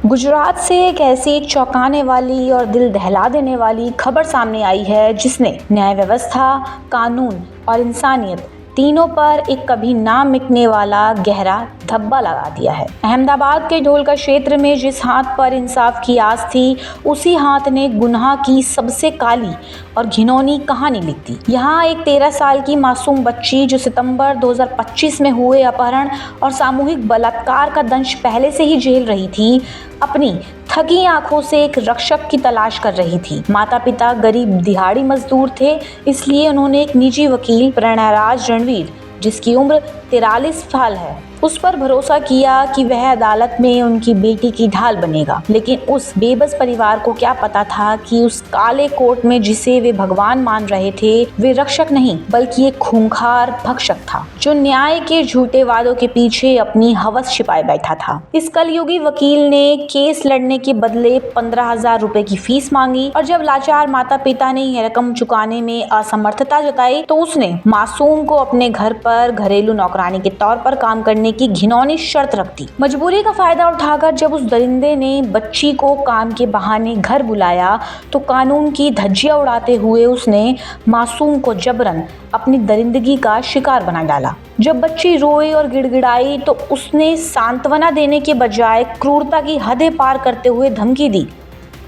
गुजरात से एक ऐसी चौंकाने वाली और दिल दहला देने वाली खबर सामने आई है जिसने न्याय व्यवस्था, कानून और इंसानियत तीनों पर एक कभी ना मिटने वाला गहरा धब्बा लगा दिया है। अहमदाबाद के ढोलका क्षेत्र में जिस हाथ पर इंसाफ की आस थी, उसी हाथ ने गुनाह की सबसे काली और घिनौनी कहानी लिख दी। यहाँ एक 13 साल की मासूम बच्ची जो सितंबर 2025 में हुए अपहरण और सामूहिक बलात्कार का दंश पहले से ही झेल रही थी, अपनी थकी आंखों से एक रक्षक की तलाश कर रही थी। माता पिता गरीब दिहाड़ी मजदूर थे, इसलिए उन्होंने एक निजी वकील प्रणयराज रणवीर, जिसकी उम्र 43 साल है, उस पर भरोसा किया कि वह अदालत में उनकी बेटी की ढाल बनेगा। लेकिन उस बेबस परिवार को क्या पता था कि उस काले कोट में जिसे वे भगवान मान रहे थे, वे रक्षक नहीं बल्कि एक खूंखार भक्षक था, जो न्याय के झूठे वादों के पीछे अपनी हवस छिपाए बैठा था। इस कलयुगी वकील ने केस लड़ने के बदले 15,000 रुपए की फीस मांगी और जब लाचार माता पिता ने यह रकम चुकाने में असमर्थता जताई तो उसने मासूम को अपने घर पर घरेलू नौकरानी के तौर पर काम करने की घिनौनी शर्त रख दी। मजबूरी का फायदा उठाकर जब उस दरिंदे ने बच्ची को काम के बहाने घर बुलाया तो कानून की धज्जियां उड़ाते हुए उसने मासूम को जबरन अपनी दरिंदगी का शिकार बना डाला। जब बच्ची रोई और गिड़गिड़ाई तो उसने सांत्वना देने के बजाय क्रूरता की हदें पार करते हुए धमकी दी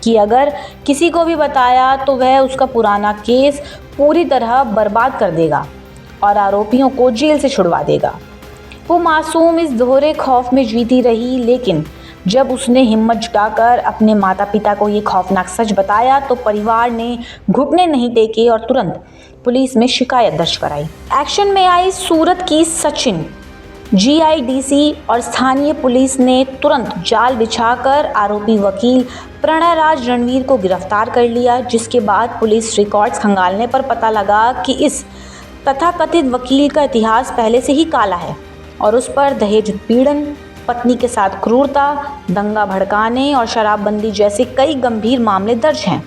कि अगर किसी को भी बताया तो वह उसका पुराना केस पूरी तरह बर्बाद कर देगा और आरोपियों को जेल से छुड़वा देगा। वो मासूम इस दोहरे खौफ में जीती रही, लेकिन जब उसने हिम्मत जुटाकर अपने माता पिता को ये खौफनाक सच बताया तो परिवार ने घुटने नहीं टेके और तुरंत पुलिस में शिकायत दर्ज कराई। एक्शन में आई सूरत की सचिन, जीआईडीसी और स्थानीय पुलिस ने तुरंत जाल बिछाकर आरोपी वकील प्रणयराज रणवीर को गिरफ्तार कर लिया, जिसके बाद पुलिस रिकॉर्ड्स खंगालने पर पता लगा कि इस तथाकथित वकील का इतिहास पहले से ही काला है और उस पर दहेज उत्पीड़न, पत्नी के साथ क्रूरता, दंगा भड़काने और शराबबंदी जैसे कई गंभीर मामले दर्ज हैं।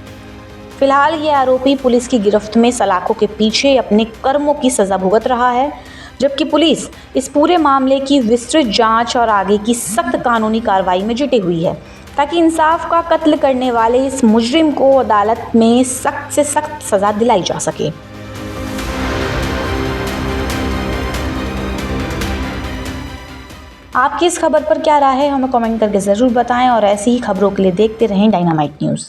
फिलहाल ये आरोपी पुलिस की गिरफ्त में सलाखों के पीछे अपने कर्मों की सज़ा भुगत रहा है, जबकि पुलिस इस पूरे मामले की विस्तृत जांच और आगे की सख्त कानूनी कार्रवाई में जुटी हुई है ताकि इंसाफ का कत्ल करने वाले इस मुजरिम को अदालत में सख्त से सख्त सज़ा दिलाई जा सके। आपकी इस खबर पर क्या राय है, हमें कमेंट करके ज़रूर बताएं और ऐसी ही खबरों के लिए देखते रहें डायनामाइट न्यूज़।